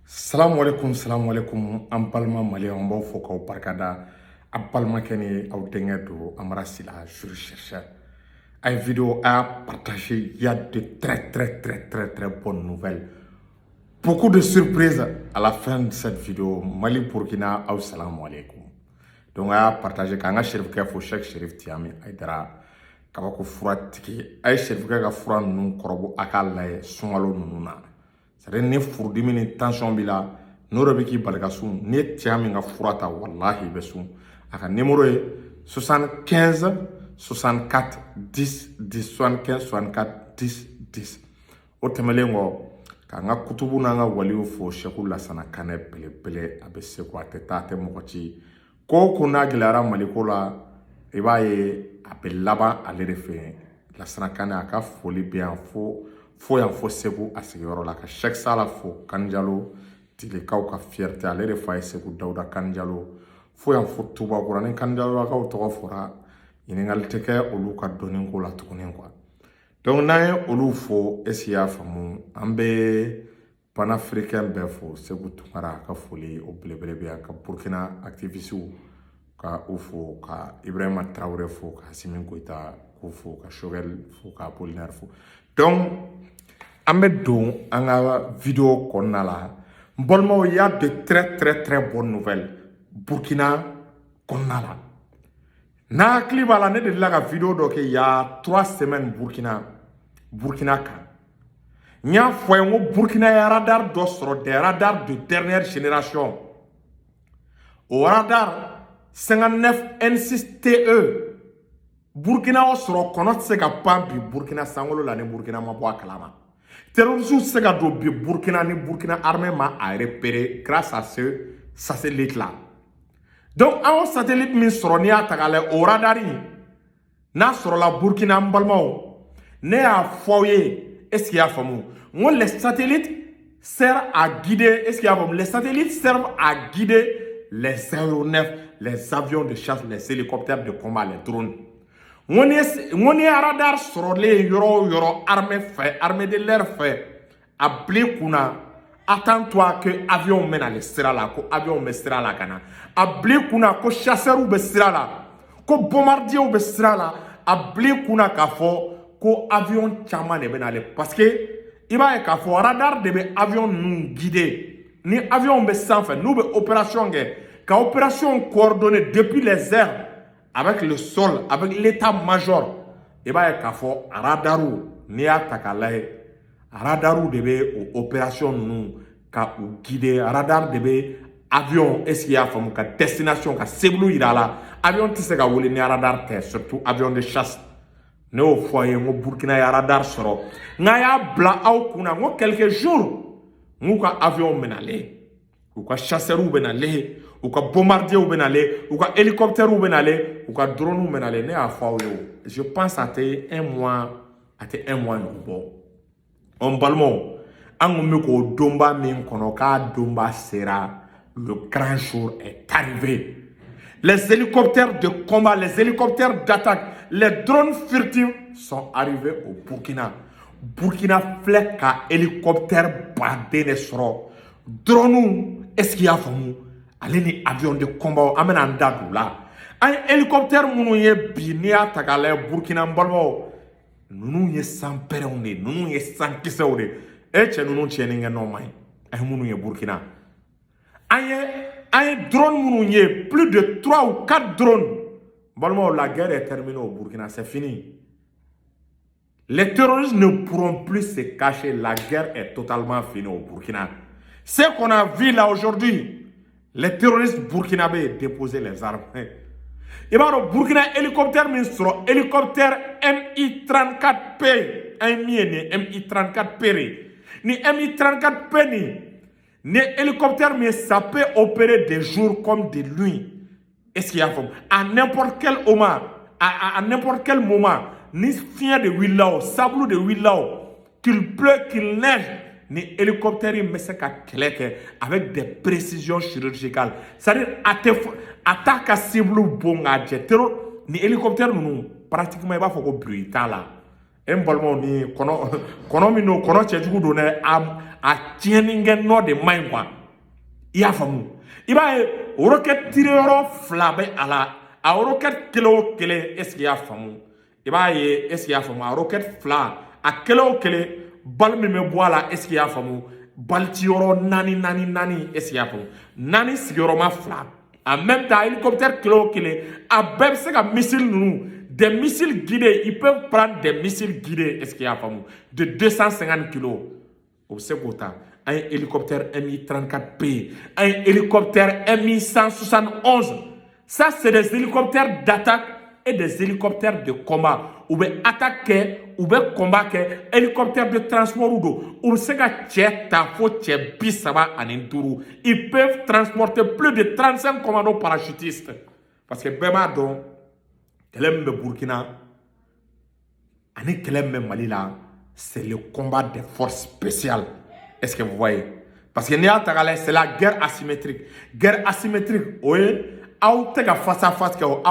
Salam alaikum, an balima malien, on b'a fɔ k'aw barikada, a balimakɛ ni aw denkɛ don Amara Sila, jury chercheur. A ye vidéo a partagé, il y a de très bonnes nouvelles. Beaucoup de surprises à la fin de cette vidéo. Mali, Burkina, aw salam alaikum. Donc a partagé k'an ka Cherifkɛ fo Cheikh Cherif Tiami Aidara kabako fura tigi. A ye Cherifkɛ ka fura ninnu kɔrɔbɔ a k'a lajɛ sunkalo ninnu na. C'est-à-dire ni furudimi ni tension b'i la n'o de bɛ k'i bali ka sun n'i ye cɛya min ka fura ta wallahi i bɛ sun a ka numéro ye 75 64 10 10 75 64 10 10 o tɛmɛlen kɔ k'an ka kutubu n'an ka waliw fo Seku Lasana Kanɛ belebele a bɛ Segu a tɛ taa a tɛ mɔgɔ ci ko n'a gɛlɛyara Maliko la i b'a ye a bɛ laban ale de fɛ yen Lasana Kanɛ a ka foli bɛ yan fo yan fo Segu a sigiyɔrɔ la ka Cheikh Sala fo Kanjalo Tilekaw ka fierté ale de fa ye Segu Dawuda Kanjalo fo yan fo Tubakura ni Kanjalakaw tɔgɔ fɔra ɲininkali tɛ kɛ olu ka dɔnni ko la tuguni quoi. Donc n'an ye olu fo est-ce y'a faamu an bɛ panafricain bɛɛ fo Segu Tunkara a ka foli o belebele bɛ yan ka Burkina activistes ka u fo ka Ibrahima Traoré fo ka Assimi Goïta k'u fo ka Choguel fo ka Apollinaire fo. Donc an bɛ don an ka vidéo kɔnɔna la n balimaw il y a de très bonnes nouvelles Burkina kɔnɔna la n'a hakili b'a la ne delila ka vidéo dɔ kɛ il y a 3 semaines Burkina kan n y'a fɔ ye n ko Burkina ye radar dɔ sɔrɔ des radars de dernière génération o radar 59 N6 TE Burkina o sɔrɔ kɔnɔ tɛ se ka pan bi Burkina sankolo la ni Burkina ma bɔ a kalama terroristes se ka don bi Burkina ni Burkina armée ma a repéré grâce à ce satellite là. Donc un satellite min sɔrɔ n'i y'a ta k'a lajɛ o radar n'a sɔrɔ la Burkina n balimaw ne y'a fɔ aw ye est-ce qu'il y'a faamu n ko les satellites servent à guider est-ce qu'il y'a faamu les satellites servent à guider les aéronefs les avions de chasse les hélicoptères de combat les drones. On est radar sur les yoro armée de l'air fait à kuna attends-toi que avion mène à l'estera là ko avion me sera là kana a kuna ko chasseur ou sera là ko bombardier ou sera là a kuna ka fo ko avion chama ne benale parce que il va ka fo radar de avion nous guider ni avion be sans fait nous be opération ka opération coordonnée depuis les airs avec le sol, avec l'état-major, il va y avoir un radaru, ni à takalaye, un radaru de opération nous, ka ou guider, un radar de avion, est-ce qu'il y a une destination, ka seblu irala, avion tisse ka wole ni radar te, surtout avion de chasse. Ne au foyer, mo Burkina ya radar soro. Nga ya bla au kuna, ngo quelques jours, ngo ka avion menale, ou ka chasseur ou benale, ou ka bombardier ou benale, ou ka hélicoptère ou benale, ou ka drone ou benale, ne a fa je pense à un mois bon. On balmo, an me ko domba min kono ka domba sera, le grand jour est arrivé. Les hélicoptères de combat, les hélicoptères d'attaque, les drones furtifs sont arrivés au Burkina. Burkina flek ka hélicoptère badé ne soro. Drone, est-ce qu'il y a famou? Allez ni avion de combat amène en dadou là un hélicoptère munu ye bi ni a tagale Burkina balmo nunu ye sans peronde nunu ye sans kisawde e che nunu cheni nga no mai ay munu ye Burkina ay drone munu ye plus de 3 ou 4 drones balmo la guerre est terminée au Burkina c'est fini. Les terroristes ne pourront plus se cacher, la guerre est totalement finie au Burkina. Ce qu'on a vu là aujourd'hui, les terroristes burkinabés déposaient les armes. Et bien, Burkina hélicoptère hélicoptère Mi-34P. Un Mi-34P. Ni Mi-34P ni hélicoptère mais ça peut opérer des jours comme des nuits. Est-ce qu'il y a à n'importe quel moment, à n'importe quel moment, ni fien de Willao, sable de Willao, qu'il pleut, qu'il neige. Ni hélicoptère mais c'est avec des précisions chirurgicales. C'est-à-dire attaque à cible bon à jet. Ni hélicoptère nous pratiquement il va faut bruit là. En balmo ni kono mi no kono chejugu do ne a tienninge no de main quoi. Ya famu. Iba rocket tireur flabe ala a rocket kele est-ce qu'il y a famu. Iba est-ce qu'il y a famu a rocket fla a kele bal mi me boala est-ce qu'il y a famu. Bal tioro nani est-ce qu'il y a famu. Nani sigoroma fla. En même temps hélicoptère kele a beb se ka missile nous. Des missiles guidés, ils peuvent prendre des missiles guidés, est-ce qu'il y a famu, de 250 kilos. Au Segota, un hélicoptère Mi-34P, un hélicoptère Mi-171. Ça, c'est des hélicoptères d'attaque et des hélicoptères de combat. Ou bien attaquer, ou bien combattre, hélicoptères de transport ou ils peuvent transporter plus de 35 commandos parachutistes. Parce que Bema donc, Kelem Burkina, Ani Kelem Mali là, c'est le combat des forces spéciales. Est-ce que vous voyez? Parce que c'est la guerre asymétrique. Guerre asymétrique, oui, face à face, donc,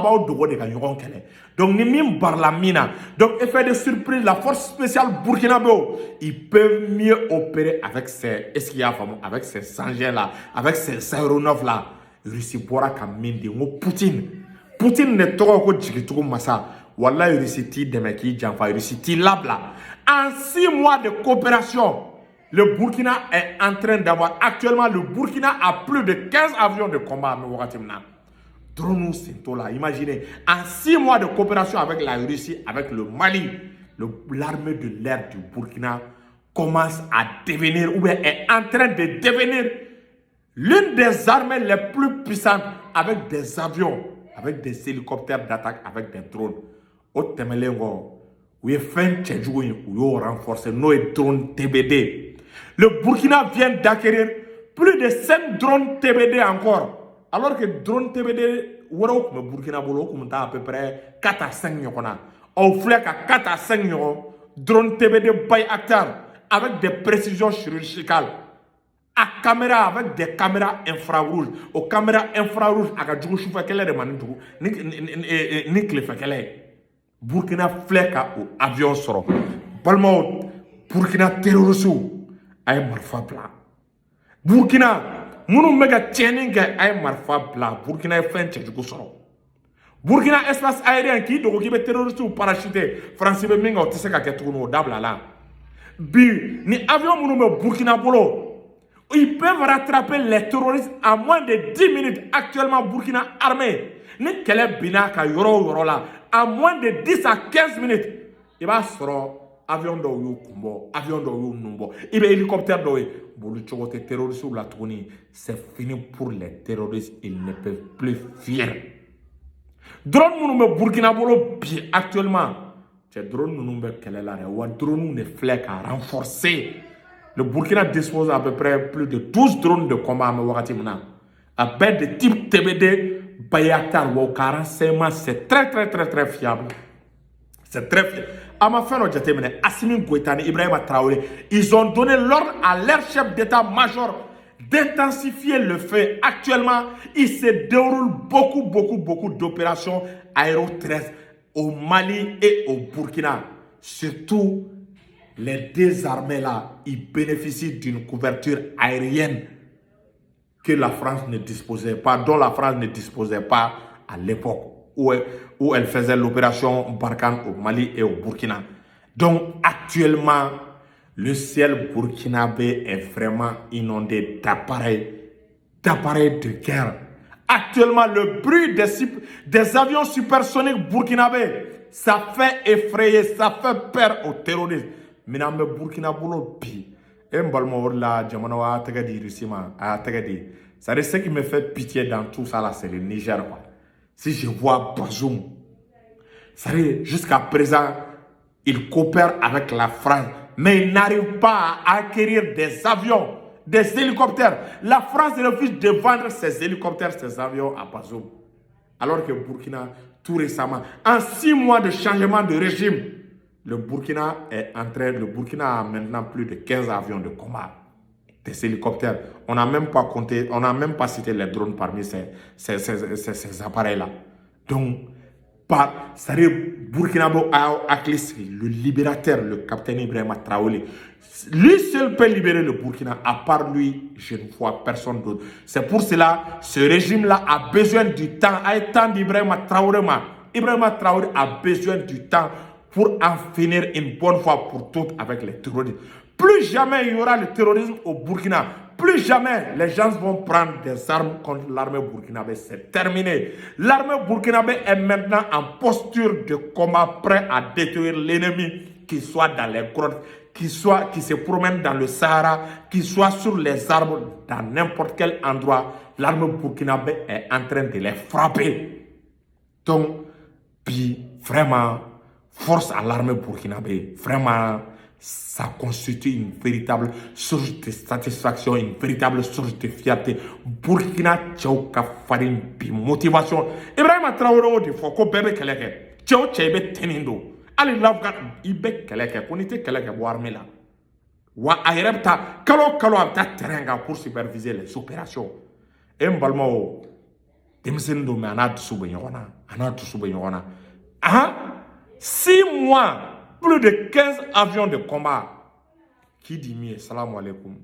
donc, effet de surprise, la force spéciale burkinabé, ils peuvent mieux opérer avec ces, est-ce qu'il y a avec ces engins-là, avec ces aéronefs là. Russie pourra kamindi, Poutine ne tɔgɔ ko jigitugu masa wallahi Russie t'i dɛmɛ k'i janfa Russie t'i labla. En 6 mois de coopération, le Burkina est en train d'avoir actuellement le Burkina a plus de 15 avions de combat drone Sintola, imaginez en 6 mois de coopération avec la Russie, avec le Mali, l'armée de l'air du Burkina commence à devenir ou bien est en train de devenir l'une des armées les plus puissantes avec des avions, avec des hélicoptères d'attaque, avec des drones. Au Temelengo, où il fait un renforcé nos drones TBD. Le Burkina vient d'acquérir plus de 5 drones TBD encore. Alors que drones TBD, le Burkina a à peu près 4 à 5 ɲɔgɔn. On fait qu'à 4 à 5 ɲɔgɔn, drones TBD by acteur avec des précisions chirurgicales. À caméra avec des caméras infrarouges. Aux caméras infrarouges, à la Burkina fleka ou avion soro. Balmo Burkina terroriste ay marfa bla. Burkina munu mega tiening ay marfa bla. Burkina fenche du soro. Burkina espace aérien qui dogo ki be terroriste ou parachuté. France be minga o tiseka ke tuno dabla la. Bi ni avion munu me Burkina bolo. Ils peuvent rattraper les terroristes en moins de 10 minutes. Actuellement, Burkina armé. Ni kele bina ka yoro la. En moins de 10 à 15 minutes. Il va se avion do yo kumbo, avion do yo numbo. Il va hélicoptère do yo. Bolu chogote terroristes ou la tourni. C'est fini pour les terroristes. Ils ne peuvent plus fuir. Drone mounou Burkina bolo bi actuellement. C'est drone mounou kele la. Ou drone ne flèche à renforcer. Le Burkina dispose à peu près plus de 12 drones de combat avec des types TBD, Bayaktar ou 45, c'est très fiable. C'est très fiable. À ma fin, Assimi Goïtani, Ibrahim Traoré, ils ont donné l'ordre à leur chef d'état-major d'intensifier le feu. Actuellement, il se déroule beaucoup d'opérations aéro 13 au Mali et au Burkina. Surtout, les deux armées là, ils bénéficient d'une couverture aérienne que la France ne disposait pas, dont la France ne disposait pas à l'époque où elle faisait l'opération Barkhane au Mali et au Burkina. Donc actuellement, le ciel burkinabé est vraiment inondé d'appareils de guerre. Actuellement, le bruit des avions supersoniques burkinabés, ça fait effrayer, ça fait peur aux terroristes. Minambe Burkina bolo bi balmo la jamana a tagadi rusima a tagadi. Ça ce qui me fait pitié dans tout ça là, c'est le Niger quoi. Si je vois Bazoum, ça jusqu'à présent il coopère avec la France mais il n'arrive pas à acquérir des avions, des hélicoptères. La France refuse de vendre ses hélicoptères, ses avions à Bazoum. Alors que Burkina tout récemment en 6 mois de changement de régime, le Burkina a maintenant plus de 15 avions de combat, des hélicoptères. On n'a même pas cité les drones parmi ces appareils-là. Donc, c'est-à-dire Burkinabé a le libérateur, le capitaine Ibrahima Traoré. Lui seul peut libérer le Burkina, à part lui, je ne vois personne d'autre. C'est pour cela, ce régime-là a besoin du temps, a le temps d'Ibrahima Traoré. Ibrahima Traoré a besoin du temps pour en finir une bonne fois pour toutes avec les terroristes. Plus jamais il y aura le terrorisme au Burkina. Plus jamais les gens vont prendre des armes contre l'armée burkinabé. C'est terminé. L'armée burkinabé est maintenant en posture de combat, prêt à détruire l'ennemi, qu'il soit dans les grottes, qui se promène dans le Sahara, qui soit sur les arbres, dans n'importe quel endroit. L'armée burkinabé est en train de les frapper. Donc, puis vraiment, force à l'armée burkinabé. Vraiment, ça constitue une véritable source de satisfaction, une véritable source de fierté. Burkina Tchao ka farin bi motivation. Ibrahima Traoré de Foko bébé keleke. Tchao Tchebe tenindo. Ali lavga ibe keleke. Konite keleke bo armée là. Wa ayrebta kalo abta terrain pour superviser les opérations. Et mbalmo demsendo me ana tusube yona. Ana tusube yona. Ah 6 mois. Plus de 15 avions de combat. Qui dit mieux? Salam alaikum.